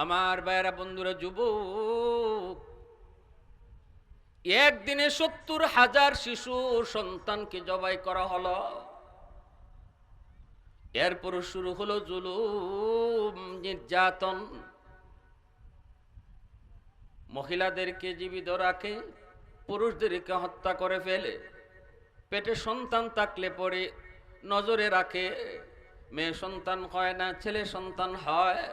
আমার ভাইয়েরা বন্ধুরা, যুবক, একদিনে ৭০,০০০ শিশু সন্তানকে জবাই করা হলো। এরপর শুরু হলো জুলুম, নির্যাতন। মহিলাদেরকে জীবিত রাখে, পুরুষদেরকে হত্যা করে ফেলে। পেটে সন্তান থাকলে পরে নজরে রাখে, মেয়ে সন্তান হয় না, ছেলে সন্তান হয়।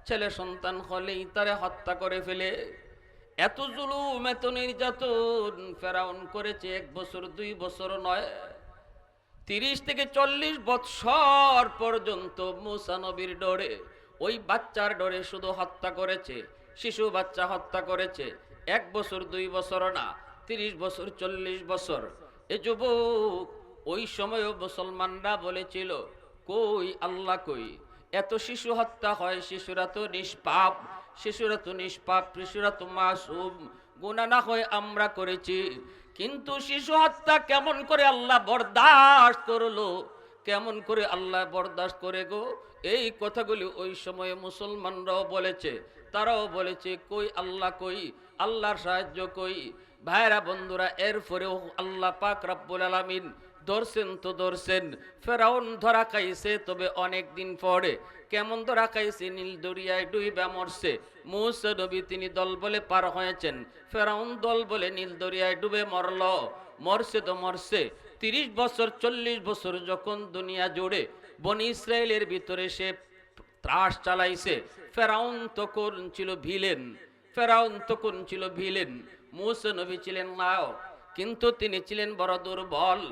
ছেলে সন্তান হলেই তারে হত্যা করে ফেলে। এত জুলুম, এত নির্যাতন ফেরাউন করেছে। 1 বছর 2 বছর নয়, 30 থেকে 40 বৎসর পর্যন্ত মুসা নবীর ডরে, ওই বাচ্চার ডরে শুধু হত্যা করেছে। শিশু বাচ্চা হত্যা করেছে। 1 বছর 2 বছর না, 30 বছর 40 বছর। এ যুবক, ওই সময়ও মুসলমানরা বলেছিল, কই আল্লাহ কই? এত শিশু হত্যা হয়, শিশুরা তো নিষ্পাপ, শিশুরা তো নিষ্পাপ, শিশুরা তো মাসুম, গুনাহ না হয় আমরা করেছি। কিন্তু শিশু হত্যা কেমন করে আল্লাহ বরদাস্ত করলো? কেমন করে আল্লাহ বরদাস্ত করে গো? এই কথাগুলি ওই সময়ে মুসলমানরাও বলেছে। তারাও বলেছে, কই আল্লাহ কই? আল্লাহর সাহায্য কই? ভাইরা বন্ধুরা, এরপরেও আল্লাহ পাক রব্বুল আলামিন ধরছেন তো ধরছেন। ফেরাউন ধরা খাইছে, তবে অনেক দিন পরে। কেমন ধরা খাইছে? নীল দরিয়ায় ডুইবা মরছে। মুসা নবী তিনি দল বলে পার হয়েছেন, ফেরাউন দল বলে নীল দরিয়ায় ডুবে মরল। মরছে তো মরছে। 30 বছর 40 বছর যখন দুনিয়া জুড়ে বনি ইসরায়েলের ভিতরে সে ত্রাস চালাইছে, ফেরাউন তখন ছিল ভিলেন। ফেরাউন তখন ছিল ভিলেন। মুসা নবী ছিলেন নায়ক, কিন্তু তিনি ছিলেন বড় দুর্বল।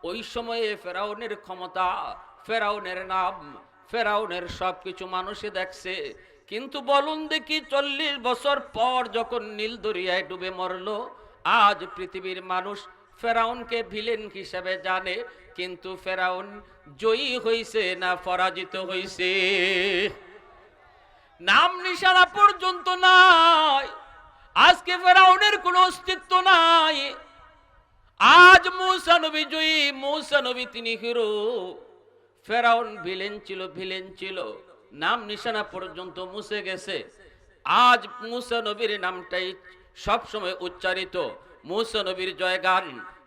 ওই সময়ে ফেরাউনের ক্ষমতা, ফেরাউনের নাম, ফেরাউনের সবকিছু মানুষে দেখছে। কিন্তু বলুন দেখি, 40 বছর পর যখন নীল দরিয়ায় ডুবে মরল, আজ পৃথিবীর মানুষ ফেরাউনকে ভিলেন হিসেবে জানে। কিন্তু ফেরাউন জয়ী হইছে না পরাজিত হইছে? নাম নিশানা পর্যন্ত নাই। আজকে ফেরাউনের কোনো অস্তিত্ব নাই। আজ মুসা নবী জয়ী, মুসা নবী তিনি হিরো। ফেরাউন ভিলেন ছিল, ভিলেন ছিল, নাম নিশানা পর্যন্ত মুছে গেছে। আজ মুসা নবীর নামটাই সব সময় উচ্চারিত। মুসা নবীর জয়গান,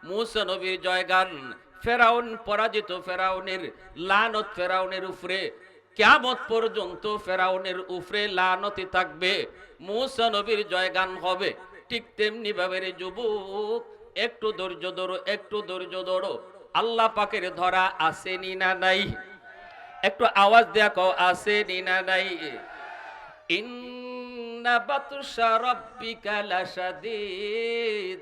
মুসা নবীর জয়গান। ফেরাউন পরাজিত, ফেরাউনের লানত ফেরাউনের উপরে, কিয়ামত পর্যন্ত ফেরাউনের উপরে লানতি থাকবে। মুসা নবীর জয়গান হবে। ঠিক তেমনি ভাবে রে যুবক, একটু ধৈর্য ধরো, একটু ধৈর্য ধরো। আল্লাহ পাকের ধরা আসেনি না নাই? একটু আওয়াজ দেয়া কও, আসেনি না নাই? ইন্না বাতশা রাব্বিকা লাশাদীদ।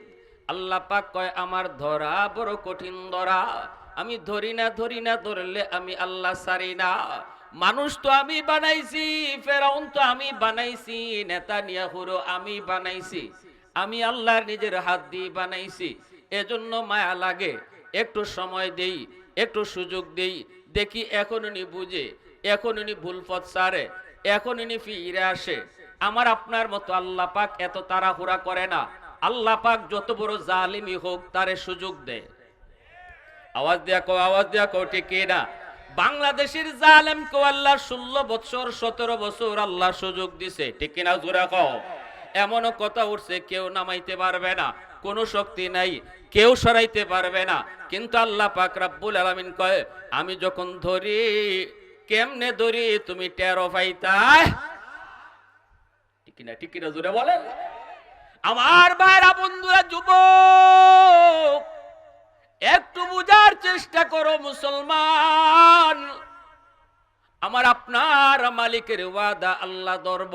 আল্লাহ পাক কয়, আমার ধরা বড় কঠিন ধরা। আমি ধরি না, ধরি না, ধরলে আমি আল্লাহ ছাড়ি না। মানুষ তো আমি বানাইছি, ফেরাউন তো আমি বানাইছি, নেতানিয়াহুরও আমি বানাইছি, আমি আল্লাহর নিজের হাত দিয়ে বানাইছি। এজন্য মায়া লাগে। একটু সময় দেই, একটু সুযোগ দেই, দেখি এখন উনি বুঝে, এখন উনি ভুল পথ ছাড়ে, এখন উনি ফিরে আসে। আমার আপনার মতো আল্লাহ পাক এত তাড়াহুড়া করে না। আল্লাহ পাক যত বড় জালিমই হোক, তারে সুযোগ দেয়। আওয়াজ দিয়া কও, আওয়াজ দিয়া কও, ঠিক না? বাংলাদেশের জালেমকে আল্লাহ 16 বছর 17 বছর আল্লাহ সুযোগ দিছে, ঠিক কিনা? জোরে কও। এমনও কথা উঠছে, কেউ নামাইতে পারবে না, কোনো শক্তি নাই, কেউ সরাইতে পারবে না। কিন্তু আল্লাহ পাক রব্বুল আলামিন কয়, আমি যখন ধরি, কেমনে ধরি তুমি টেরো পাইতা? ঠিক না? ঠিক কিনা? জোরে বলেন। আমার ভাইরা বন্ধুরা, যুবক, একটু বুঝার চেষ্টা করো মুসলমান। আমার আপনার মালিকের ওয়াদা আল্লাহ ধরব,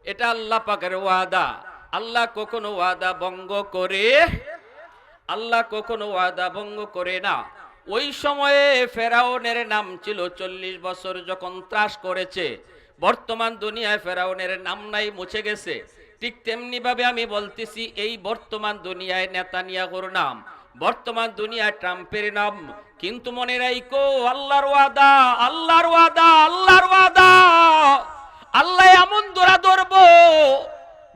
এটা আল্লাহ পাকের ওয়াদা। আল্লাহ কখনো ওয়াদা ভঙ্গ করে? আল্লাহ কখনো ওয়াদা ভঙ্গ করে না। ওই সময়ে ফেরাউনের নাম ছিল 40 বছর যখন ত্রাস করেছে। বর্তমান দুনিয়ায় ফেরাউনের নাম নাই, মুছে গেছে। ঠিক তেমনি ভাবে আমি বলতেছি, এই বর্তমান দুনিয়ায় নেতানিয়াহুর নাম, বর্তমান দুনিয়ায় ট্রাম্পের নাম। কিন্তু মনে রাখো, আল্লাহর ওয়াদা, আল্লাহর ওয়াদা, আল্লাহর ওয়াদা। আল্লাহ এমন ধরা ধরব,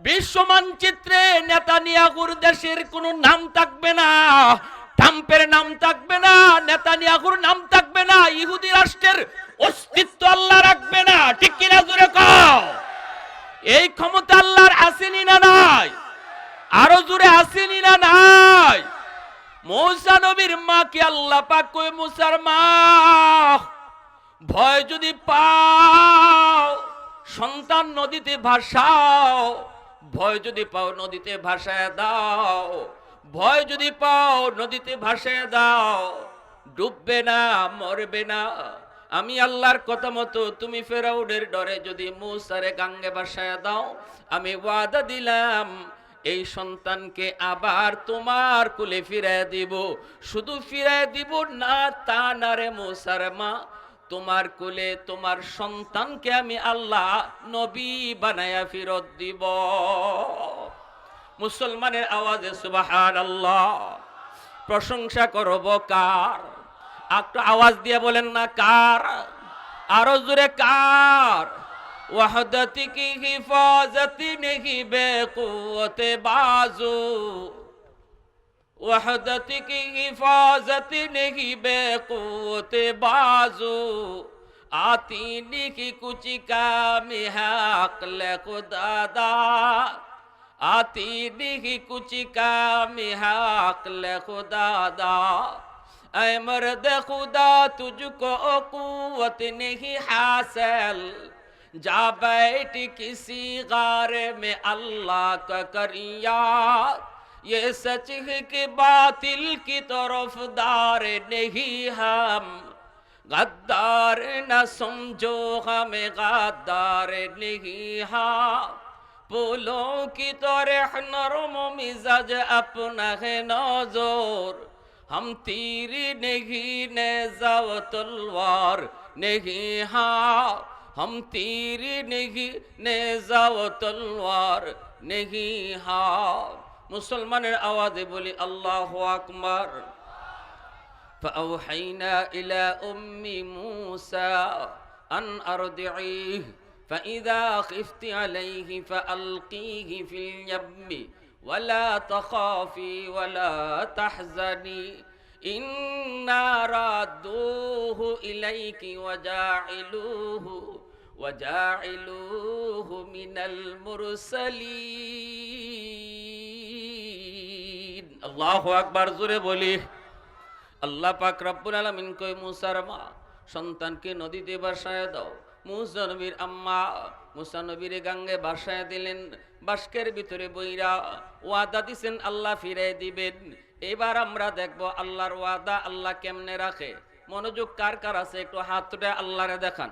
বিশ্ব মানচিত্রে নেতানিয়াহুর দেশের কোনো নাম থাকবে না, ট্রাম্পের নাম থাকবে না, নেতানিয়াহুর নাম থাকবে না, ইহুদি রাষ্ট্রের অস্তিত্ব আল্লাহ রাখবে না। ঠিক কিনা? জোরে কও। এই ক্ষমতা আল্লাহর আসেনি না নাই? আরো জোরে আসেনি না নাই? মূসা নবীর মাকে আল্লাহ পাক কয়, মূসার মা, ভয় যদি পাও সন্তান নদীতে ভাসাও, ভয় যদি পাও নদীতে ভাসায় দাও, ভয় যদি পাও নদীতে ভাসায় দাও, ডুববে না, মরবে না। আমি আল্লাহর কথা মতো তুমি ফেরাউনের ডরে যদি মূসারে গাঙ্গে ভাসায় দাও, আমি ওয়াদা দিলাম এই সন্তানকে আবার তোমার কুলে ফিরায় দিব। শুধু ফিরায় দিব না তা না রে মূসার মা, তোমার কোলে তোমার সন্তানকে আমি আল্লাহ নবী বানায়া ফিরত দিব। মুসলমানের আওয়াজে সুবহানাল্লাহ। প্রশংসা করব কার? একটু আওয়াজ দিয়ে বলেন না কার? আরো জোরে কার? ওয়াহদাতি কি হিফাজতি নেহি বেকুওতে বাজু, वहदत की हिफाजत नहीं बेक़ुवत बाजू, आती नहीं कुछ काम है अक्ल खुदादा, आती नहीं कुछ काम है अक्ल खुदादा। ऐ मर्द खुदा तुझको कुव्वत नहीं हासिल, जा बैठ किसी गारे में अल्लाह का कर याद, ये सच है कि बातिल की तरफदार नहीं हम, गद्दार न समझो हमें गद्दार नहीं हम, फूलों की तरह नरम मिजाज अपना है नौजोर, हम तीर नहीं नेज़ा व तलवार नहीं हाँ, हम तीर नहीं नेज़ा व तलवार नहीं हाँ। मुसलमानेर आवाज़े बोली अल्लाहु अकबर। فأوحينا إلى أم موسى أن أرضعيه فإذا خفت عليه فألقيه في اليم ولا تخافي ولا تحزني إنا رادوه إليك وجاعلوه من المرسلين। الله أكبر। জোরে বলি আল্লাহ পাক রব্বুল আলামিন কই, মুসার মা সন্তানকে নদীতে ভাসায় দাও। মুসা নবীর আম্মা মুসা নবীরে গাঙ্গে ভাসায় দিলেন। বাস্কের ভিতরে বইরা ওয়াদা দিছেন আল্লাহ ফিরাই দিবেন। এবার আমরা দেখব আল্লাহর ওয়াদা আল্লাহ কেমনে রাখে। মনোযোগ কার কার আছে একটু হাত তুলে আল্লাহরে দেখান।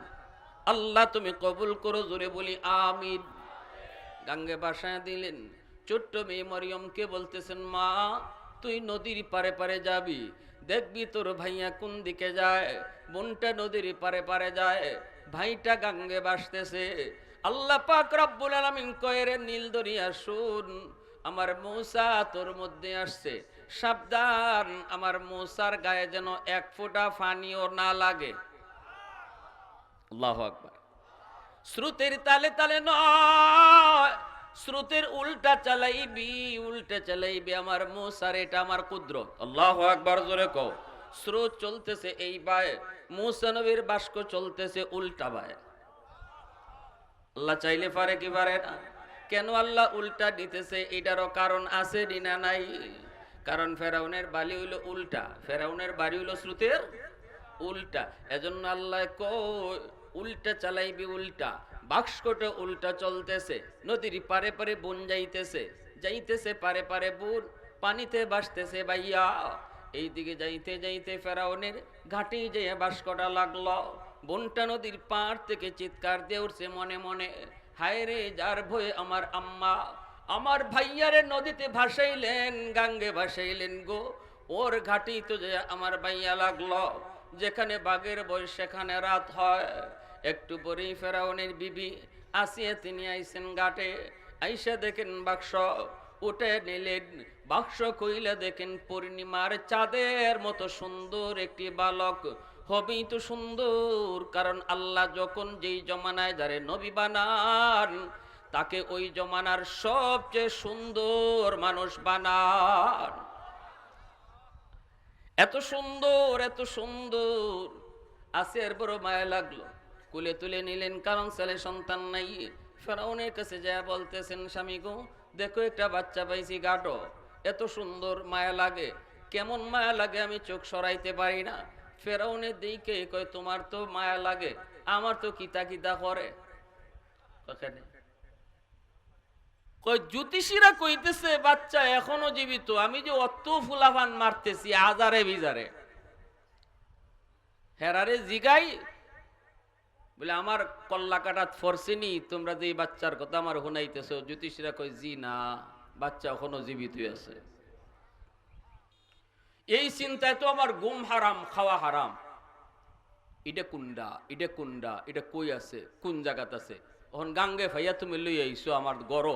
আল্লাহ তুমি কবুল করো, জোরে বলি আমিন। গাঙ্গে ভাসায় দিলেন। ছোট্ট মেয়ে মরিয়মকে বলতেছেন, মা তুই নদীর পারে পারে যাবি, দেখবি তোর ভাইয়া কোন দিকে যায়। বোনটা নদীর পারে পারে যায়, ভাইটা গাঙ্গে ভাসতেছে। আল্লাহ পাক রব্বুল আলামিন কয়, রে নীল দরিয়া শুন, আমার মূসা তোর মধ্যে আসছে, সাবধান আমার মূসার গায়ে যেন এক ফোঁটা পানিও না লাগে। আল্লাহু আকবার। স্রোতের তালে তালে নয়, স্রোতের উল্টা চালাইবি আমার মূসার, এটা আমার কুদরত। আল্লাহু আকবার, জোরে কও। স্রোত চলতেছে এই বায়ে, মূসা নবীর বাষ্ক চলতেছে উল্টা বায়ে। আল্লাহ চাইলে পারে কি পারে না? কেন আল্লাহ উল্টা দিতেছে এটারও কারণ আছে না নাই? কারণ ফেরাউনের বালি হইল উল্টা, ফেরাউনের বাড়ি হইল স্রোতের উল্টা। এজন্য আল্লাহ কয় উল্টা চালাইবি উল্টা। বাক্সকটা উল্টা চলতেছে, নদীর পারে পারে বোন যাইতেছে পারে পারে বোন পানিতে ভাসতেছে ভাইয়া। এইদিকে যাইতে যাইতে ফেরাউনের ঘাটে যেয়ে বাস্কটা লাগলো। বোনটা নদীর পার থেকে চিৎকার দিয়ে উঠছে মনে মনে, হায় রে যার ভয়ে আমার আম্মা আমার ভাইয়ারে নদীতে ভাসাইলেন, গাঙ্গে ভাসাইলেন গো। ওর ঘাটেই তো যে আমার ভাইয়া লাগলো। যেখানে বাঘের বই সেখানে রাত হয়। একটু পরেই ফেরাউনের বিবি আসিয়া তিনি আইসেন ঘাটে। আইসা দেখেন বাক্স, উঠে নিলেন। বাক্স কইলে দেখেন পূর্ণিমার চাঁদের মতো সুন্দর একটি বালক। হবেই তো সুন্দর, কারণ আল্লাহ যখন যেই জমানায় যারে নবী বানান তাকে ওই জমানার সবচেয়ে সুন্দর মানুষ বানান। এত সুন্দর আসিয়ার বড় মায়া লাগলো, কুলে তুলে নিলেন, কারণ ছেলে সন্তান নাই। ফেরাউনের কাছে যা বলতেছেন, স্বামী গো দেখো একটা বাচ্চা পাইছি গাঢ়, এত সুন্দর, মায়া লাগে। কেমন মায়া লাগে আমি চোখ সরাইতে পারি না। ফেরাউনের দিকে কয় তোমার তো মায়া লাগে, আমার তো কিতা কিতা করে। কয় জ্যোতিষীরা কইতেছে বাচ্চা এখনো জীবিত, আমি যে অত ফুলাফান মারতেছি আজারে বিজারে। হেরারে জিগাই বলে আমার কল্লা কাটাত ফরসেনি, তোমরা যে বাচ্চার কথা আমার শুনাইতেছ। জ্যোতিষীরা কয় জি না, বাচ্চা এখনো জীবিত আছে। এই চিন্তায় তো আমার ঘুম হারাম, খাওয়া হারাম। এটা কুন্ডা, এটা কুন্ডা, এটা কই আছে, কোন জায়গাত আছে। এখন গাঙ্গে ভাইয়া তুমি লই আইছো আমার গড়,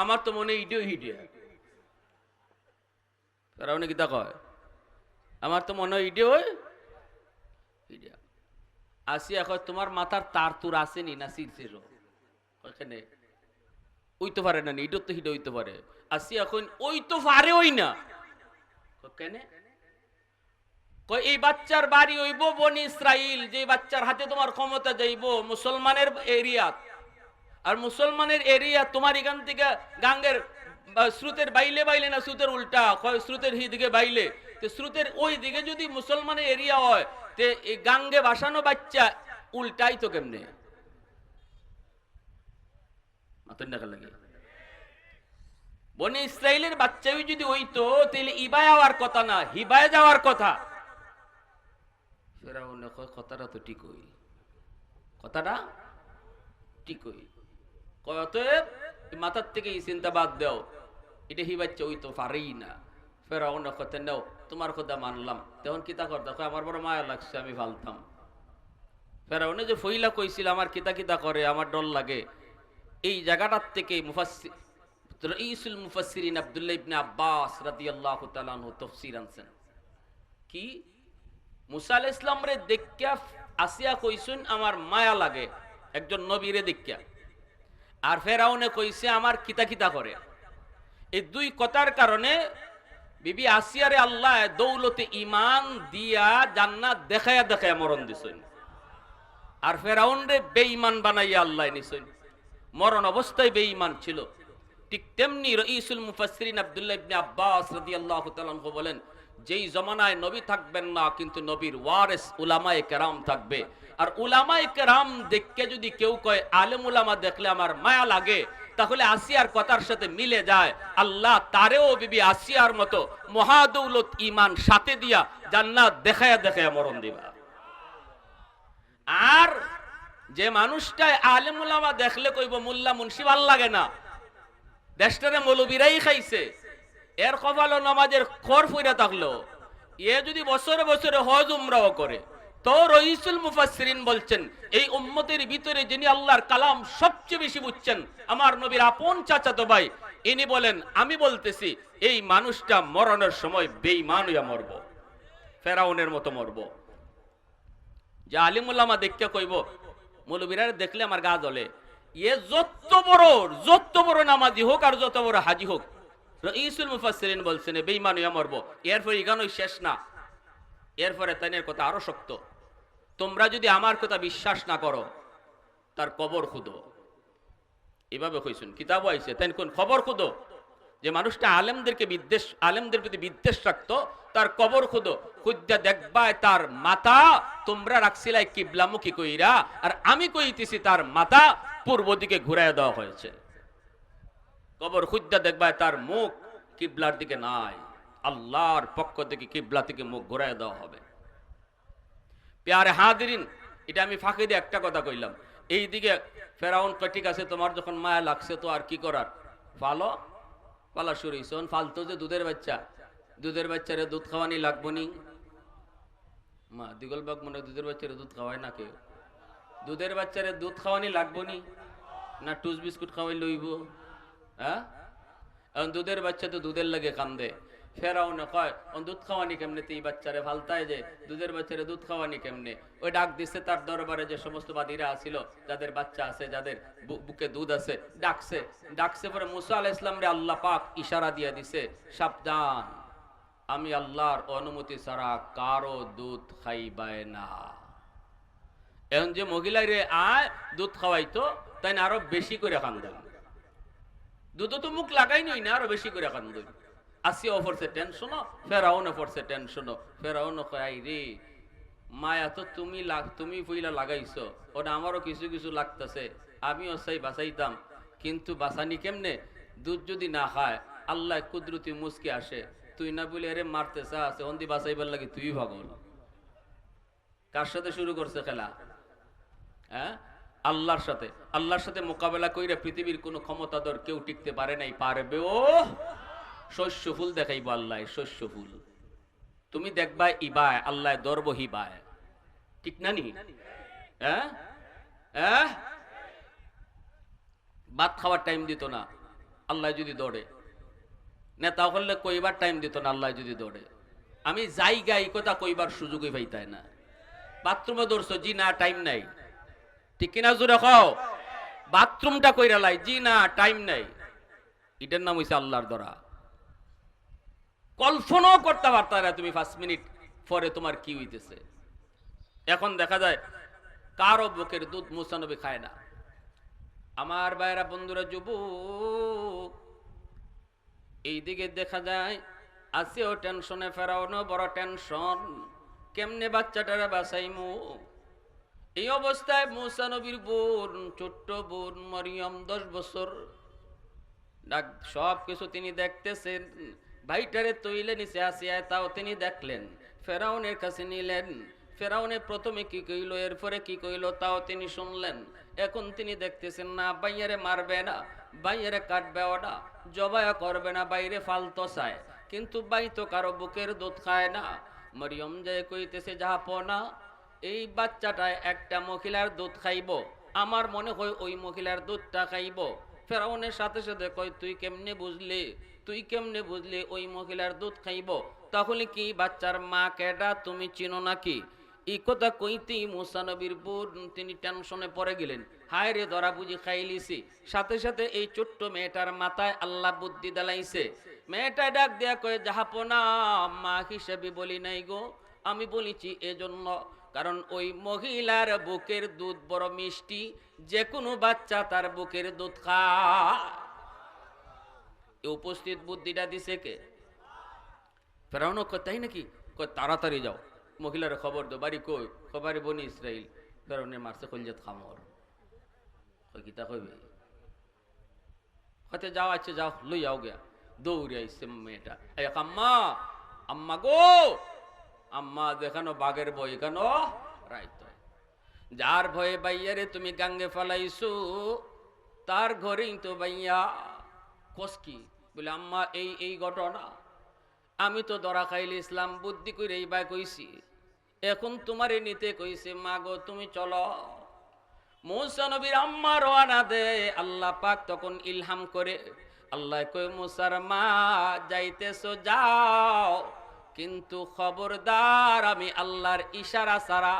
আমার তো মনে ইডিও হিডিয়া। ফেরাউনে কিতা কয়, আমার তো মনে ইডিও হিডিয়া। আসিয়া কয় তোমার মাথার তার তুর আসেনি না সিরছিল ওখানে, ওইতে পারে না, ইডো তো হিডে হইতে পারে। আসিয়া কই ওই তো পারে ওই না কেন। এই বাচ্চার বাড়ি হইব বনি ইসরাইল, যে বাচ্চার হাতে তোমার ক্ষমতা যাইব মুসলমানের এরিয়াত। আর মুসলমানের এরিয়া তোমার এখান থেকে গাঙ্গের স্রোতের বাইলে বাইলে না স্রোতের উল্টা, স্রোতের দিকে বাইলে, তো স্রোতের ওই দিকে যদি মুসলমানের এরিয়া হয়, তে এই গাঙ্গে ভাসানো বাচ্চা উল্টাই তো কেমনে লাগে। বনি ইসরাইলের বাচ্চাই যদি হইতো তাহলে ইবায় যাওয়ার কথা না, হিবায় যাওয়ার কথা। ফেরাউন কথাটা তো ঠিকই, কথাটা ঠিকই। অতএব মাথার থেকে এই চিন্তা বাদ দাও, এটা হি বাচ্চা ওই তো পারেই না। ফেরাউন কথা নাও, তোমার কথা মানলাম, তখন কিতা করতে আমার বড় মায়া লাগছে, আমি ফালতাম। ফেরাউনে যে ফইলা কইছিল আমার কিতা কিতা করে, আমার ডর লাগে, এই জায়গাটার থেকে মুফাসসির রাইসুল মুফাসসিরিন আব্দুল্লাহ ইবনে আব্বাস রাদিয়াল্লাহু তাআলা আনহু তাফসীর আনছেন কি, মুসা আলাইহিস সালাম রে দেখিয়া আসিয়া কইছেন আমার মায়া লাগে, একজন নবীরে দেখিয়া। আর ফেরাউনে কইছে আমার কিতা কিতা করে। এই দুই কথার কারণে বিবি আসিয়ারে আল্লাহ দৌলতে ঈমান দিয়া জান্নাত দেখায়া দেখায়া মরণ দিছেন। আর ফেরাউন রে বেঈমান বানাইয়া আল্লাহ নিছেন, মরণ অবস্থায় বেঈমান ছিল। ঠিক তেমনি রাইসুল মুফাসসিরিন আব্দুল্লাহ ইবনে আব্বাস রাদিয়াল্লাহু তাআলা আনহু বলেন, যেই জমানায় নবী থাকবেন না কিন্তু নবীর ওয়ারিস উলামায়ে কেরাম থাকবে। আর উলামায়ে কেরাম দেখে যদি কেউ কয় আলেম উলামা দেখলে আমার মায়া লাগে, তাহলে আসিয়ার কথার সাথে মিলে যায়। আল্লাহ তারেও বিবি আসিয়ার মতো মহাদৌলত ঈমান সাথে দিয়া জান্নাত দেখায়া দেখায়া মরণ দিবা। আর যে মানুষটাই আলেম উলামা দেখলে কইব মোল্লা মুন্সি ভাল লাগে না, দেশটারে মৌলবীরাই খাইছে, এর কপালে নামাজের খর ফইরা থাকলো, এ যদি বছরে বছরে হজ উমরাও করে, তো রাইসুল মুফাসসিরিন বলছেন এই উম্মতের ভিতরে যিনি আল্লাহর কালাম সবচেয়ে বেশি বুঝছেন, আমার নবীর আপন চাচাতো ভাই, ইনি বলেন আমি বলতেছি এই মানুষটা মরণের সময় বেঈমান হইয়া মরব, ফেরাউনের মতো মরব। যে আলিম উলামা দেখতে কইব মৌলবীরা দেখলে আমার গা জ্বলে, এ যত বড় নামাজি হোক আর যত বড় হাজি হোক, রাইসুল মুফাসসিরিন বলছেন বেঈমান হইয়া মরব। এরপর ইগানোই শেষ না, এরপরে তাইনের কথা আরো শক্ত। তোমরা যদি আমার কথা বিশ্বাস না করো তার কবর খুদো, এভাবে কইছেন, কিতাবও আইছে তাই কোন খবর খুদো। যে মানুষটা আলেমদের প্রতি বিদ্বেষ রাখতো, তার কবর খুদো, খুদ্দা দেখবায় তার মাথা তোমরা রাখছিলাই কিবলামুখী কইরা, আর আমি কইতেছি তার মাথা পূর্ব দিকে ঘুরাইয়া দেওয়া হয়েছে। কবর খুদ্দা দেখবায় তার মুখ কিবলার দিকে নাই, আল্লাহর পক্ষ থেকে কিবলা থেকে মুখ ঘুরাইয়া দেওয়া হবে। প্যারে হাদিরিন, এটা আমি ফাঁকি দিয়ে একটা কথা কইলাম। এই দিকে ফেরাউন কয় ঠিক আছে তোমার যখন মায়া লাগছে তো আর কি করার, পালা শুরু হইছে। ফালতো যে দুধের বাচ্চারে দুধ খাওয়ানি লাগবো নি। মা দিগলবাগ মনে দুধের বাচ্চারে দুধ খাওয়ায় না কেউ, দুধের বাচ্চারে দুধ খাওয়ানি লাগবো নি না টুস বিস্কুট খাওয়াই লইব। হ্যাঁ, এখন দুধের বাচ্চা তো দুধের লাগে কান্দে। ফেরাউনে কয় দুধ খাওয়ানি কেমনে, এই বাচ্চারে ফালতায় যে দুধের বাচ্চারে দুধ খাওয়ানি কেমনে। ওই ডাক দিচ্ছে তার দরবারে যে সমস্ত বাদীরা আছিল, যাদের বাচ্চা আছে, যাদের বুকে দুধ আছে, ডাকছে পরে মুসা আলাইহিস সালাম রে আল্লাহ পাক ইশারা দিয়ে দিছে, সাবধান, আমি আল্লাহর অনুমতি ছাড়া কারো দুধ খাইবায় না। এখন যে মহিলারে আয় দুধ খাওয়াইতো, তাই না আরো বেশি করে কান্দেন। দুধ তো মুখ লাগাই নই না, আরো বেশি করে কান্দেন। আসিয়াও পড়ছে টেনশনও, ফেরাউনও পড়ছে টেনশনও। ফেরাউনও কয় আই রে মায়া তো তুমি পইলা লাগাইছো, ওটা আমারও কিছু কিছু লাগতেছে, আমিও চাই বাঁচাইতাম, কিন্তু বাঁচানি কেমনে? দুধ যদি না খায় আল্লাহ কুদরতি মুসকে আসে, তুই না বলে আরে মারতে চা আছে অন্দি বাঁচাইবার লাগে তুই পাগল। কার সাথে শুরু করছে খেলা? হ্যাঁ, আল্লাহর সাথে। আল্লাহর সাথে মোকাবেলা কইরা পৃথিবীর কোনো ক্ষমতাধর কেউ টিকতে পারে নাই, পারবেও। শস্য ফুল দেখাইবো আল্লাহ, শস্য ফুল তুমি দেখবা ইবায়, আল্লাহ দর্ব হিবায়, ঠিক না নি? হ্যাঁ হ্যাঁ, ভাত খাওয়ার টাইম দিত না আল্লাহ যদি দৌড়ে, নেতা হলে কইবার টাইম দিত না আল্লাহ যদি দৌড়ে। আমি যাই গাই কথা কইবার সুযোগই পাইতাই না। বাথরুমে দৌড়ছো, জি না টাইম নাই, ঠিক কিনা জোরে খাও। বাথরুমটা কইরা লাই, জি না টাইম নাই। এটার নাম হইছে আল্লাহর দরা। কল্পনাও করতে পারতা না তুমি 5 মিনিট পরে তোমার কি হইতেছে। এখন দেখা যায় কারো বুকের দুধ মুসা নবী খায় না। আমার ভাইরা বন্ধুরা যুবক, এইদিকে দেখা যায় আছেও টেনশনে, ফেরাউনও বড় টেনশন, কেমনে বাচ্চাটারা বাঁচাইমু। এই অবস্থায় মুসা নবীর বোন, ছোট্ট বোন মরিয়ম 10 বছর, সব কিছু তিনি দেখতেছেন। ভাইটারে তৈলে নিচে আসিয়ায় তাও তিনি দেখলেন, ফেরাউনের কাছে নিলেন। ফেরাউনে প্রথমে কি কইল, এরপরে কি কইল তাও তিনি শুনলেন। এখন তিনি দেখতেছেন না বাইয়ারে মারবে না, বাইয়ারে কাটবে ওটা, জবায়া করবে না, বাইরে ফালতো চায়, কিন্তু বাই তো কারো বুকের দুধ খায় না। মরিয়ম যায় কইতেছে, জাহাপনা এই বাচ্চাটায় একটা মহিলার দুধ খাইব, আমার মনে হয় ওই মহিলার দুধটা খাইব। ফেরাউনের সাথে সাথে কয়, তুই কেমনে বুঝলি, তুই কেমনে বুঝলি ওই মহিলার দুধ খাইব? তাহলে কি বাচ্চার মা কেডা তুমি চিনো নাকি? এই কথা কইতেই মুসা নবীর বোন তিনি টেনশনে পড়ে গেলেন, হায় রে ধরা বুঝি খাইলিছি। সাথে সাথে এই ছোট্ট মেয়েটার মাথায় আল্লাহ বুদ্ধি দিলাইছে। মেয়েটা ডাক দেয়া কয়ে, জাহাপনা মা হিসেবে বলি নাই গো, আমি বলেছি এজন্য কারণ ওই মহিলার বুকের দুধ বড় মিষ্টি, যে কোনো বাচ্চা তার বুকের দুধ খায়। উপস্থিত বুদ্ধিটা দিছে কে? ফেরাউন কয়, তাই নাকি? কয় তাড়াতাড়ি যাও, মহিলার খবর দো। বাড়ি কই? খবরে বনি ইসরাইল। ফেরাউনের মারছে কলজাত খামর। কয় কিতা কইবে? হয়তো যাও, আচ্ছা যাও, লই যাও গিয়া। দৌড়ে আইছে মেয়েটা, আম্মা আম্মা গো, আম্মা দেখানো বাঘের বই কেন রাইত, যার ভয়ে বাইয়ারে তুমি গাঙ্গে ফেলাইছো তার ঘরেই তো বাইয়া। কসকি বলে, আম্মা এই এই ঘটনা, আমি তো ধরা খাইলে ইসলাম বুদ্ধি করে এই বাই কইছি, এখন তোমারে নিতে কইছে, মা গো তুমি চলো। মুসা নবীর আম্মা রওনা দে, আল্লাহ পাক তখন ইলহাম করে, আল্লাহ কই মুসার মা যাইতেছো যাও, কিন্তু খবরদার আমি আল্লাহর ইশারা ছাড়া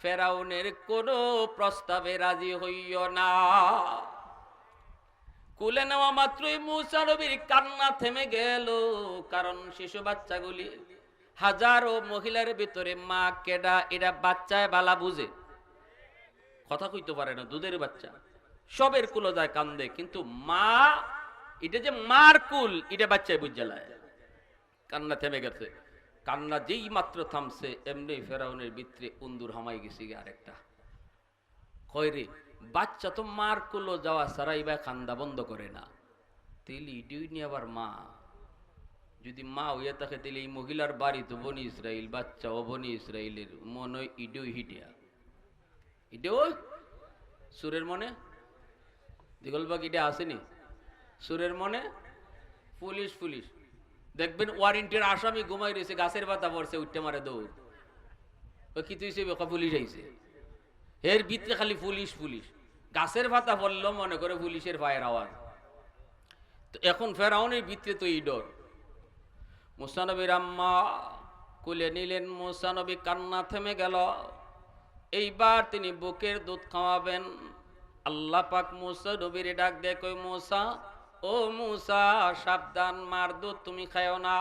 ফেরাউনের কোনো প্রস্তাবে রাজি হইও না। কুলে নেওয়া মাত্রই মুসা নবীর কান্না থেমে গেল, কারণ শিশু বাচ্চাগুলি হাজারো মহিলার ভিতরে মা কেডা এরা বাচ্চায় বালা বুঝে, কথা কইতে পারে না, দুধের বাচ্চা, সবের কুলো যায় কান্দে, কিন্তু মা এটা যে মার কুল এটা বাচ্চায় বুঝালায়। কান্না থেমে গেছে, কান্না যেই মাত্র থামছে এমনি ফেরাউনের ভিতরে উন্দুর হামাই গেছে আরেকটা। কয় রে বাচ্চা তো মার কুলো যাওয়া সারাই বা কান্দা বন্ধ করে না, তেলি ইডিও নি আবার মা, যদি মা হইয়া থাকে তাহলে এই মহিলার বাড়ি তো বনি ইসরাইল, বাচ্চা ও বনি ইসরাইলের মনে হয় ইডিও হিটিয়া, ইডিও সুরের মনে দিগলবাগ ইডে আসেনি সুরের মনে। পুলিশ পুলিশ দেখবেন ওয়ারেন্টির আসামি ঘুমাই রয়েছে, গাছের পাতা পড়ছে, উঠতে মারে দৌড়, কি তুই পুলিশ আইছে, এর ভিতরে খালি পুলিশ পুলিশ, গাছের পাতা পড়লো মনে করে পুলিশের পায়ের আওয়াজ। তো এখন ফেরাউনের ভিতরে তো এই ডর। মুসা নবীর আম্মা কুলে নিলেন, মুসা নবী কান্না থেমে গেল, এইবার তিনি বুকের দুধ খাওয়াবেন। আল্লাহ পাক মুসা নবীর ডাক দিয়ে কই, মুসা ও মুসা সাবধান, মার দুধ তুমি খাও না,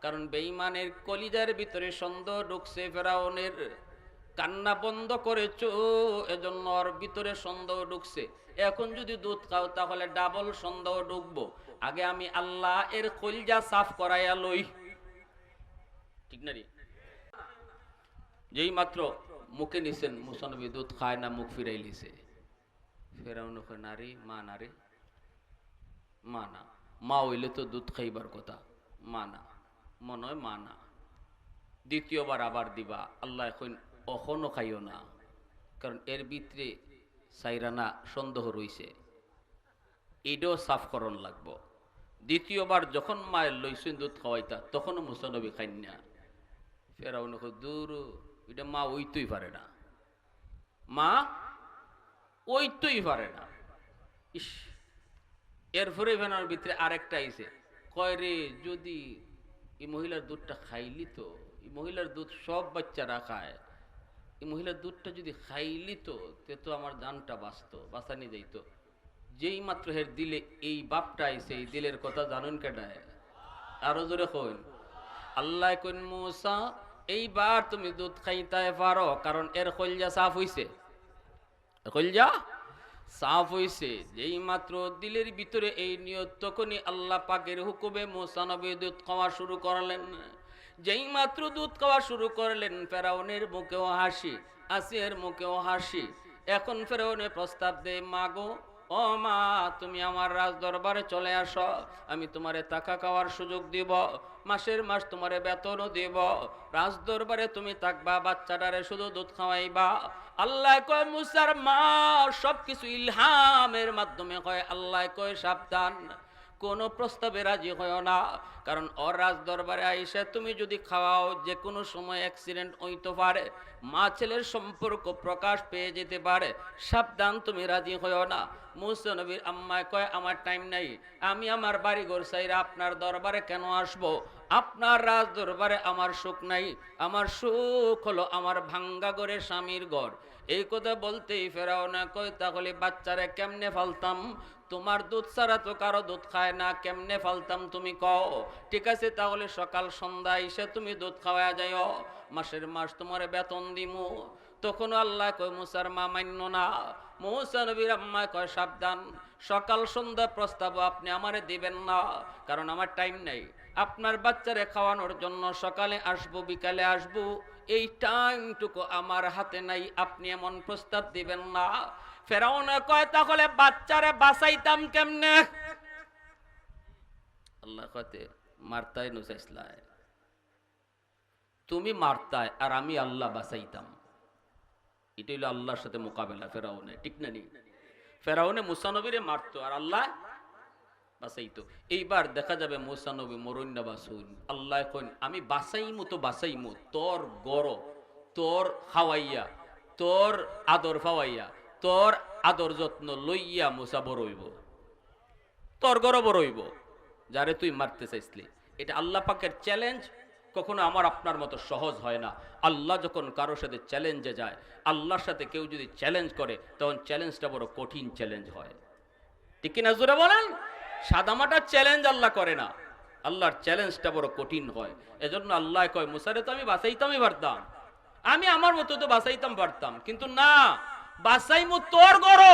কারণ বেঈমানের কলিজার ভিতরে সন্দেহ ঢুকছে ফেরাউনের। কান্না বন্ধ করেছো, এজন্য ওর ভিতরে সন্দেহ ঢুকছে। এখন যদি দুধ খাও তাহলে ডাবল সন্দেহ ঢুকবো। আগে আমি আল্লাহ এর কলজা সাফ করাইয়া লই। ঠিক না রে? যেই মাত্র মুখে নিছেন, মুসা নবী দুধ খায় না, মুখ ফিরাই লিছে। ফেরাউন কয় নারী মা, নারী মা না, মা হইলে তো দুধ খাইবার কথা, মা না, মনে হয় মা না। দ্বিতীয়বার আবার দিবা, আল্লাহ এখন অখনও খাইও না, কারণ এর ভিতরে সাইরানা সন্দেহ রইছে, এটাও সাফ করণ লাগবো। দ্বিতীয়বার যখন মায়ের লইছেন দুধ খাওয়াইতা, তখনও মুসা নবী খাইন না। ফেরাউন কয় দূর, এটা মা ওইতেই পারে না, মা ওইতেই পারে না। ইস, এরপরে ভেনার ভিতরে আরেকটা আইছে, কয় রে যদি এই মহিলার দুধটা খাইলি তো, এই মহিলার দুধ সব বাচ্চারা খায়, এই মহিলার দুধটা যদি খাইলি তো তে তো আমার জানটা বাঁচানি যাইত। যেই মাত্র হের দিলে এই বাপটা আইছে, এই দিলের কথা জানুন কেটায়? আরো জোরে কইন আল্লাহ। কইন মুসা এইবার তুমি দুধ খাইতে পারো, কারণ এর কলজা সাফ হইছে, কলজা সাফ হইছে। যেই মাত্র দিলের ভিতরে এই নিয়ত, তখনই আল্লাহ পাকের হুকুমে মুসা নবী দুধ খাওয়া শুরু করলেন। যেই মাত্র দুধ খাওয়া শুরু করলেন, ফেরাউনের মুখেও হাসি, আসিয়ার মুখেও হাসি। এখন ফেরাউনে প্রস্তাব দেয়, মাগো ও মা, তুমি আমার রাজ দরবারে চলে আসো, আমি তোমারে টাকা খাওয়ার সুযোগ দিব, মাসের মাস তোমারে বেতনও দিব, রাজ দরবারে তুমি থাকবা, বাচ্চাটারে শুধু দুধ খাওয়াইবা। আল্লাহ কয় মুসার মা সবকিছু ইলহামের মাধ্যমে কয়। আল্লাহ কয় সাবধান, কোন প্রস্তাবে রাজি হয় না, কারণ ওর রাজ দরবারে আইসা তুমি যদি খাওয়াও, যে কোনো সময় অ্যাক্সিডেন্ট হইতে পারে, মা ছেলের সম্পর্ক প্রকাশ পেয়ে যেতে পারে, সাবধান, তুমি রাজি হইও না। মুসা নবীর আম্মায় কয় আমার টাইম নাই, আমি আমার বাড়ি ঘর সাইরা আপনার দরবারে কেন আসব? আপনার রাজ দরবারে আমার সুখ নাই, আমার সুখ হলো আমার ভাঙ্গা ঘরে স্বামীর ঘর। এই কথা বলতেই ফেরাউন কয় তাহলে বাচ্চারে কেমনে ফালতাম? তোমার দুধ ছাড়া তো কারো দুধ খায় না, কেমনে ফালতাম তুমি কও? ঠিক আছে, তাহলে সকাল সন্ধ্যা এসে তুমি দুধ খাওয়া যাইও, মাসের মাস তোমার বেতন দিমু। তখন আল্লাহ কয় মুসার মা মান্য না। মুসা নবীর আম্মা কয় সাবধান, সকাল সন্ধ্যা প্রস্তাব আপনি আমারে দিবেন না, কারণ আমার টাইম নাই, আপনার বাচ্চারে খাওয়ানোর জন্য সকালে আসবো বিকালে আসবো, এই টাইমটুকু আমার হাতে নাই, আপনি এমন প্রস্তাব দিবেন না। ফেরাউন কয় তাহলে বাচ্চারে বাঁচাইতাম কেমনে? আল্লাহ কয় মারতাই নুসাইসলায়, তুমি মারতায় আর আমি আল্লাহ বাঁচাইতাম। এটা হলো আল্লাহর সাথে মোকাবেলা ফেরাউনে, ঠিক না নি? ফেরাউনে মুসা নবীরে মারতো আর আল্লাহ বাঁচাইতো। এইবার দেখা যাবে মুসা নবী মরুন না বাসুন, আল্লাহ কইন আমি বাঁচাইমু তো বাঁচাইমু, তোর গড়, তোর খাওয়াইয়া, তোর আদর ফাওয়াইয়া, তোর আদর যত্ন লইয়া মুসা বড় হইব, তোর গড় বড় হইব, যারে তুই মারতে চাইছলি। এটা আল্লাহ পাকের চ্যালেঞ্জ, কখনো আমার আপনার মতো সহজ হয় না। আল্লাহ যখন কারোর সাথে চ্যালেঞ্জে যায়, আল্লাহর সাথে কেউ যদি চ্যালেঞ্জ করে, তখন চ্যালেঞ্জটা বড় কঠিন চ্যালেঞ্জ হয়, ঠিক কিনা জোরে বলেন? সাদামাটা চ্যালেঞ্জ আল্লাহ করে না, আল্লাহর চ্যালেঞ্জটা বড় কঠিন হয়। এজন্য আল্লাহ কয় মুসারে তো আমি বাঁচাইতামই পারতাম, আমি আমার মতো তো বাঁচাইতাম পারতাম, কিন্তু না, বাঁচাইমু তোর গড়,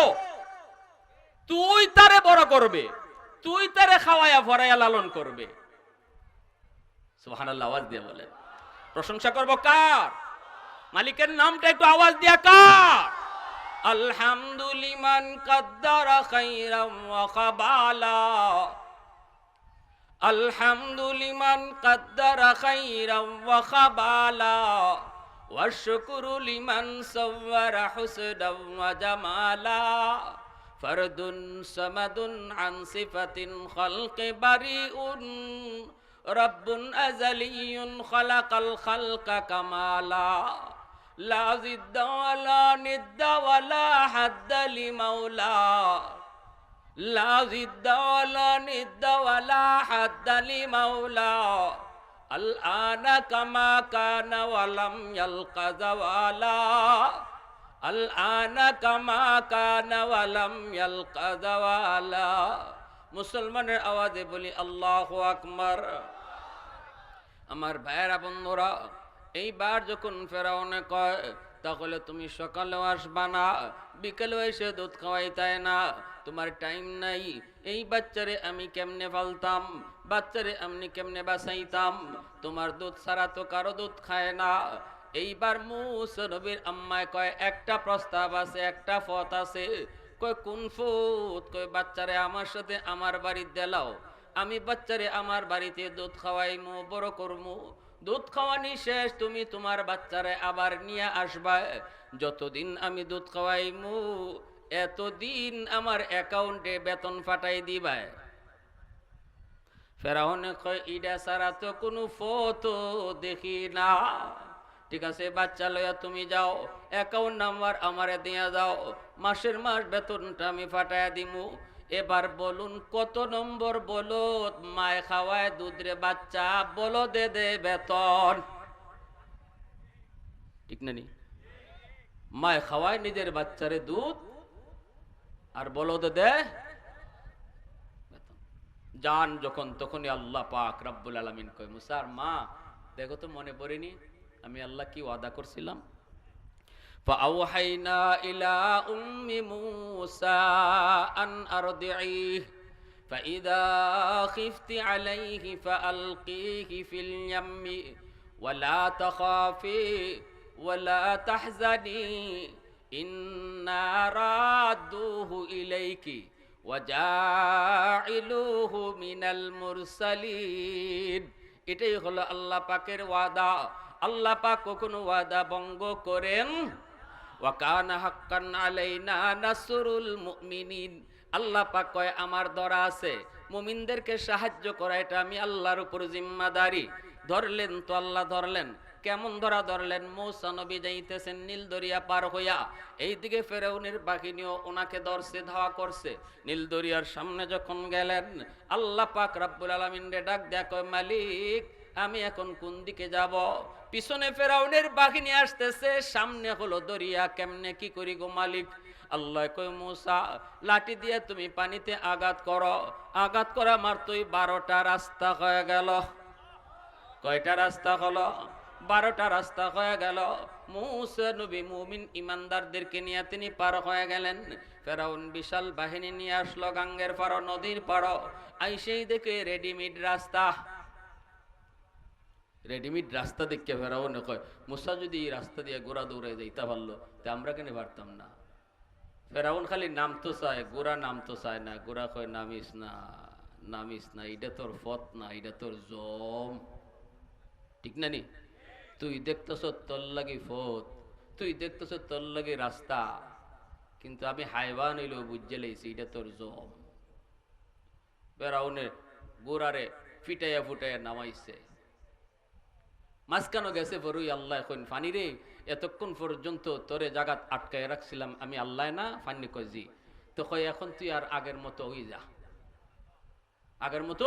তুই তারে বড় করবে, তুই তারে খাওয়াইয়া ভরাইয়া লালন করবে। সুবহানাল্লাহ, আওয়াজ দিয়ে বলেন। প্রশংসা করব কার? মালিকের নামটা একটু আওয়াজ দিয়া কার? আলহামদুলিমান কাদ্দারা খাইরাম ওয়া কাবালা, আলহামদুলিমান কাদ্দারা খাইরাম ওয়া কাবালা, ওয়া শুকরু লিমান সাওয়ারা হুসনাম ওয়া জামালা, ফরদুন সামাদুন আন সিফাতিন খালকি বারিউন, রব্বুন আযালিয়ুন খালাকাল খালকা কামালা, লা জিদ্দা ওয়ালা নিদ্দা ওয়ালা হাদ্দা লিমাওলা, লা জিদ্দা ওয়ালা নিদ্দা ওয়ালা হাদ্দা লিমাওলা, আল আনা কামা কানা ওয়ালাম ইয়ালকা যাওয়ালা, আল আনা কামা কানা ওয়ালাম ইয়ালকা যাওয়ালা। মুসলমানের আওয়াজে বলি আল্লাহু আকবার। আমার ভাইয়েরা বন্ধুরা, এইবার যখন ফেরাউনে কয় তাহলে তুমি সকালেও আসবা না, বিকেলেও এসে দুধ খাওয়াইতাই না, তোমার টাইম নাই। এই বাচ্চারে আমি কেমনে ফালতাম, বাচ্চারে আমি কেমনে বাঁচাইতাম, তোমার দুধ ছাড়া তো কারো দুধ খায় না। এইবার মুসা নবীর আম্মায় কয় একটা প্রস্তাব আছে, একটা পথ আছে। কয় কোন ফুত? কয় বাচ্চারে আমার সাথে আমার বাড়িতে দেলাও, আমি বাচ্চারে আমার বাড়িতে দুধ খাওয়াইমু, বড় করমু। দুধ খাওয়ানি শেষ, তুমি তোমার বাচ্চারে আবার নিয়ে আসবা। যতদিন আমি দুধ খাওয়াইমু এতদিন আমার অ্যাকাউন্টে বেতন ফাটাই দিবাই। ফেরাউনে কয় ইডা সারা তো কোনো ফটো দেখি না। ঠিক আছে, বাচ্চা লইয়া তুমি যাও, অ্যাকাউন্ট নাম্বার আমারে দিয়া যাও, মাসের মাস বেতনটা আমি ফাটাইয়া দিমু। এবার বলুন কত নম্বর বলদ মায় খাওয়ায় দুধ রে বাচ্চা, বলো দে দে বেতন। ঠিক না নি? মায় খাওয়ায় নিজের বাচ্চারে দুধ আর বলদ দে বেতন। জান যখন তখনই আল্লাহ পাক রব্বুল আলামিন কয় মুসার মা দেখো তো মনে পড়েনি আমি আল্লাহ কি ওয়াদা করছিলাম? فأوحينا إلى أم موسى أن أرضعيه فإذا خفت عليه فألقيه في اليم ولا تخافي ولا تحزني إنا رادوه إليك وجاعلوه من المرسلين। এটাই হলো আল্লাহ পাকের ওয়াদা। আল্লাহ পাক কখনো ওয়াদা ভঙ্গ করেন? ওয়া কানা হাক্কান আলাইনা নাসরুল মুমিনিন। আল্লাহ পাক কয় আমার ধরা আছে, মুমিনদেরকে সাহায্য করা এটা আমি আল্লাহর উপর জিম্মাদারি। ধরলেন তো আল্লাহ ধরলেন। কেমন ধরা ধরলেন? মূসা নবী যাইতেছেন নীল দরিয়া পার হইয়া, এইদিকে ফেরাউনের বাহিনীও ওনাকে ধরছে, ধাওয়া করছে। নীল দরিয়ার সামনে যখন গেলেন আল্লাহ পাক রব্বুল আলামিন রে ডাক দেয়া কয় মালিক আমি এখন কোন দিকে যাব? পিছনে ফেরাউনের বাহিনী আসতেছে, সামনে হলো দরিয়া, কেমনে কি করি গো মালিক? আল্লাহ কয় মূসা লাঠি দিয়ে তুমি পানিতে আঘাত করো। আঘাত করা মাত্রই 12টা রাস্তা হয়ে গেল। কয়টা রাস্তা হলো? 12টা রাস্তা হয়ে গেল। মূসা নবী মুমিন ইমানদারদেরকে নিয়ে তিনি পার হয়ে গেলেন। ফেরাউন বিশাল বাহিনী নিয়ে আসলো গাঙ্গের পাড়, নদীর পাড়। আইসেই দেখে রেডিমেড রাস্তা। রেডিমেড রাস্তা দেখে ফেরাউন কয় মূসা যদি এই রাস্তা দিয়ে গোড়া দৌড়ে যাইতে পারলো তা আমরা কেন পারতাম না? ফেরাউন খালি নাম তো চায়, গোড়া নাম তো চায় না। গোড়া কয় নামিস না, নামিস না, এটা তোর পথ না, এটা তোর জম। ঠিক না নি? তুই দেখতেছ তোর লাগি পথ, তুই দেখতেছ তোর লাগি রাস্তা, কিন্তু আমি হাইওয়ান হইলেও বুঝে লেছি এটা তোর জম। ফেরাউনের গোড়ারে ফিটাইয়া ফুটাইয়া নামাইছে। মাঝখানো গেছে বড়ই আল্লাহ এখন ফানি রে এতক্ষণ পর্যন্ত তোরে জাগাত আটকায় রাখছিলাম আমি আল্লাহ না? ফানি কয় জি। তো কয় এখন তুই আর আগের মতো ওই যা, আগের মতো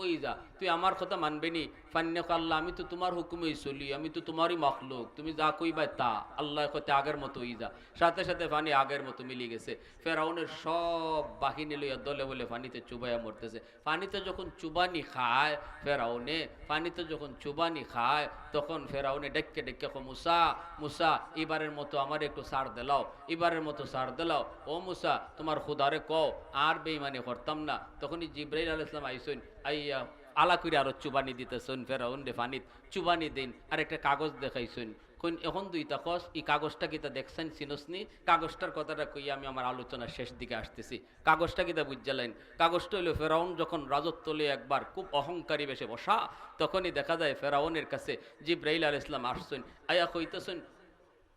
ওই যা, তুই আমার কথা মানবে নি? ফান্নে আল্লাহ আমি তো তোমার হুকুমেই চলি, আমি তো তোমারই মখলুক, তুমি যা কইবা তা। আল্লাহ কইতে আগের মতো ওই যা। সাথে সাথে পানি আগের মতো মিলি গেছে। ফেরাউনের সব বাহিনী লইয়া দলে বলে পানিতে চুবাইয়া মরতেছে। পানিতে যখন চুবানি খায় ফেরাউনে, পানিতে যখন চুবানি খায় তখন ফেরাউনে ডেকে ডেকে মুসা মুসা এবারের মতো আমার একটু সার দিলাও, এবারের মতো সার দিলাও। ও মুসা তোমার খুদারে কও আর বেঈমানি করতাম না। তখনই জিব্রাইল আলাইহিস সালাম আইসুন, আইয়া আলা করে আরো চুবানি দিতেছেন ফেরাউন রে পানিত চুবানি দিন। আর একটা কাগজ দেখাইছেন, কইন এখন দুইটা কস এই কাগজটা কিতা দেখছেন চিনসনি? কাগজটার কথাটা কইয়া আমি আমার আলোচনার শেষ দিকে আসতেছি। কাগজটা কিতা বুঝালেন? কাগজটা হইলো ফেরাউন যখন রাজত্ব লইয়া একবার খুব অহংকারী বেশে বসা, তখনই দেখা যায় ফেরাউনের কাছে জিব্রাইল আলাইহিস সালাম আসছেন, আয়া কইতেছেন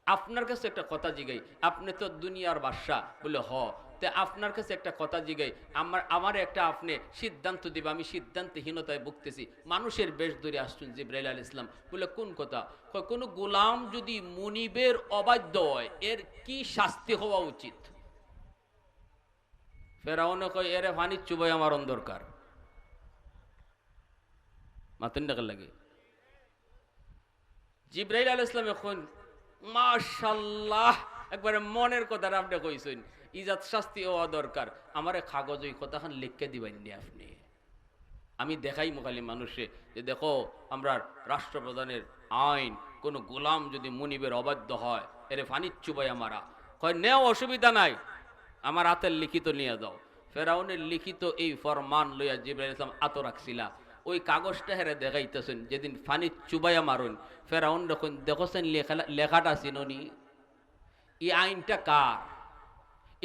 আপনার কাছে একটা কথা জিগাই, আপনি তো দুনিয়ার বাদশা। বলে হ, তে আপনার কাছে একটা কথা জিগাই, আমার একটা আপনি সিদ্ধান্ত দিবা, আমি সিদ্ধান্তহীনতায় ভুগতেছি। মানুষের বেশ ধরে আসছেন জিব্রাইল আলাইহিস সালাম। বলে কোন কথা? কোন গোলাম যদি মুনিবের অবাধ্য হয় এর কি শাস্তি হওয়া উচিত? ফেরাউনে কয় এরে পানি চুবাই আমার দরকার। মাতেন ডাকার লাগে। জিব্রাইল আলাইহিস সালাম এখন মাশাআল্লাহ একবারে মনের কথাটা আপনি কইছেন, ইজাত শাস্তি হওয়া দরকার। আমারে কাগজ ওই কথাখান লিখকে দিবেন নি আপনি? আমি দেখাই মুখালি মানুষে যে দেখো আমরা রাষ্ট্রপ্রধানের আইন কোনো গোলাম যদি মুনিবের অবাধ্য হয় এরে ফানির চুবাইয়া মারা, কয় নেও অসুবিধা নাই, আমার হাতের লিখিত নিয়ে দাও। ফেরাউনের লিখিত এই ফরমান লইয়া জিবরাইল ইসলাম আত রাখছিলা, ওই কাগজটা হেরে দেখাইতেছেন যেদিন ফানি চুবাইয়া মারুন। ফেরাউন যখন দেখছেন লেখাটা চিননি, এই আইনটা কার,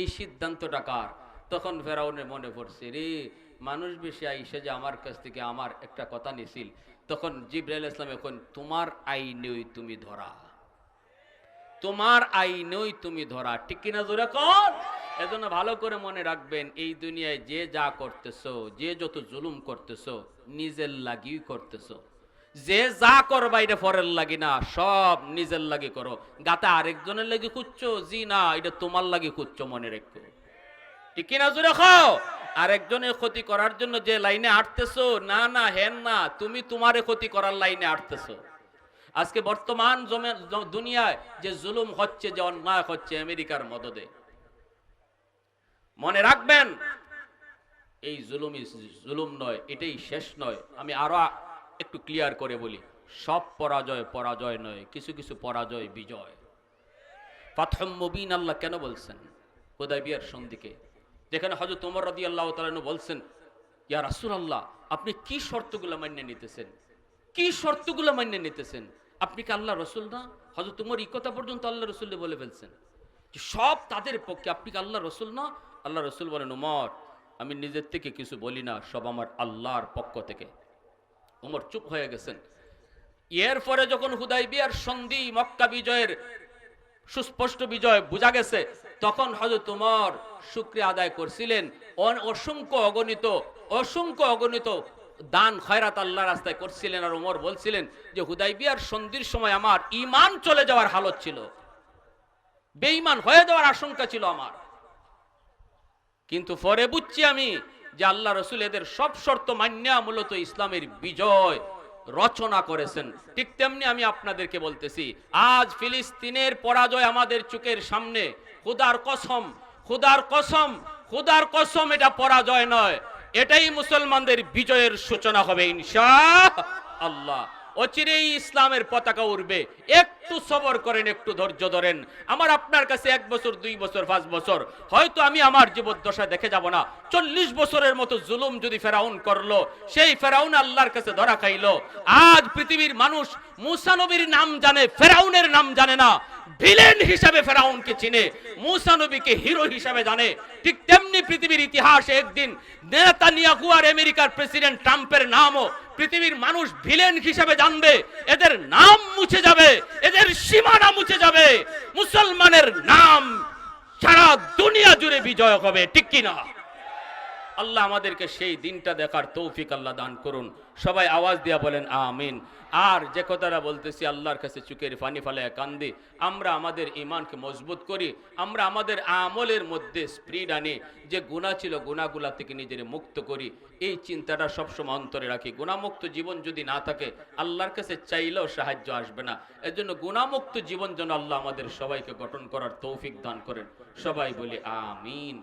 এই সিদ্ধান্তটা কার, তখন ফেরাউনের মনে পড়ছে রে মানুষ বেশি আইসে যে আমার কাছ থেকে আমার একটা কথা নিছিল। তখন জিবরাইল ইসলাম এখন তোমার আইনেই তুমি ধরা, তোমার আইনেই তুমি ধরা, ঠিক কিনা জোরে কর। এজন্য ভালো করে মনে রাখবেন, এই দুনিয়ায় যে যা করতেছো, যে যত জুলুম করতেছো নিজের লাগিই করতেছো। যে যা করবা এটা পরের লাগি না, সব নিজের লাগি করো। গাতে আরেকজনের লাগি খুঁজছো, জি না, এটা তোমার লাগি খুঁজছো, মনে রেখো, ঠিক কিনা জোরে খাও। আরেকজনের ক্ষতি করার জন্য যে লাইনে হাঁটতেছো, না না হেন না, তুমি তোমারে ক্ষতি করার লাইনে হাঁটতেছো। আজকে বর্তমান দুনিয়ায় যে জুলুম হচ্ছে, যে অন্যায় হচ্ছে আমেরিকার মদদে, মনে রাখবেন এই জুলুম নয়, এটাই শেষ নয়। আমি আরো একটু ক্লিয়ার করে বলি, সব পরাজয় পরাজয় নয়, কিছু কিছু পরাজয় বিজয়। ফাতহুম মুবিন আল্লাহ কেন বলছেন? হুদায়বিয়ার সন্ধিকে, যেখানে হযরত ওমর রাদিয়াল্লাহু তাআলা আনহু বলছেন, ইয়া রাসূলুল্লাহ আপনি কি শর্তগুলো মান্য নিতেছেন, কি শর্তগুলো মান্য নিতেছেন, আপনি কি আল্লাহ রসুল না? হযরত ওমর এই কথা পর্যন্ত আল্লাহ রসুল বলে ফেলছেন যে সব তাদের পক্ষে, আপনি কি আল্লাহ রসুল না? আল্লাহ রসুল বলেন, ওমর আমি নিজের থেকে কিছু বলি না, সব আমার আল্লাহর পক্ষ থেকে। ওমর চুপ হয়ে গেছেন। এরপরে যখন হুদায়বিয়ার সন্ধি, মক্কা বিজয়ের সুস্পষ্ট বিজয় বোঝা গেছে, তখন হযরত ওমর শুকরিয়া আদায় করছিলেন, অসংখ্য অগণিত দান খয়রাত আল্লাহ রাস্তায় করছিলেন। আর ওমর বলছিলেন যে হুদায়বিয়ার সন্ধির সময় আমার ঈমান চলে যাওয়ার হালত ছিল, বেঈমান হয়ে যাওয়ার আশঙ্কা ছিল আমার, কিন্তু পরে বুঝছি আমি যে আল্লাহ রসুল এদের সব শর্ত মান্যা মূলত ইসলামের বিজয় রচনা করেছেন। ঠিক তেমনি আমি আপনাদেরকে বলতেছি, আজ ফিলিস্তিনের পরাজয় আমাদের চোখের সামনে। খুদার কসম, খুদার কসম, খুদার কসম, এটা পরাজয় নয়, এটাই মুসলমানদের বিজয়ের সূচনা হবে ইনশাআল্লাহ। অচিরেই ইসলামের পতাকা উঠবে। একটু সবর করেন, একটু ধৈর্য ধরেন। আমার আপনার কাছে 1 বছর, 2 বছর, 5 বছর, হয়তো আমি আমার জীবদ্দশা দেখে যাব না। 40 বছরের মতো জুলুম যদি ফেরাউন করলো, সেই ফেরাউন আল্লাহর কাছে ধরা খাইলো। আজ পৃথিবীর মানুষ মুসা নবীর নাম জানে, ফেরাউনের নাম জানে না। ভিলেন হিসাবে ফেরাউনকে চিনে, মুসা নবীকে হিরো হিসাবে জানে। ঠিক তেমনি পৃথিবীর ইতিহাসে একদিন নেতানিয়াহু আর আমেরিকার প্রেসিডেন্ট ট্রাম্পের নামও পৃথিবীর মানুষ ভিলেন হিসাবে জানবে। এদের নাম মুছে যাবে, এদের সীমানা মুছে যাবে, মুসলমানের নাম সারা দুনিয়া জুড়ে বিজয় হবে, ঠিক কিনা? আল্লাহ আমাদেরকে সেই দিনটা দেখার তৌফিক আল্লাহ দান করুন। সবাই আওয়াজ দিয়া বলেন আমিন। আর যে কথাটা বলতেছি, আল্লাহর কাছে চুকের পানি ফালায় কান্দি, আমরা আমাদের ঈমানকে মজবুত করি, আমরা আমাদের আমলের মধ্যে স্পিরিট আনি, যে গুনাহ ছিল গুনাহগুলা থেকে নিজের মুক্ত করি, এই চিন্তাটা সবসময় অন্তরে রাখি। গুনাহমুক্ত জীবন যদি না থাকে, আল্লাহর কাছে চাইলেও সাহায্য আসবে না। এর জন্য গুনাহমুক্ত জীবন যেন আল্লাহ আমাদের সবাইকে গঠন করার তৌফিক দান করেন। সবাই বলি আমিন।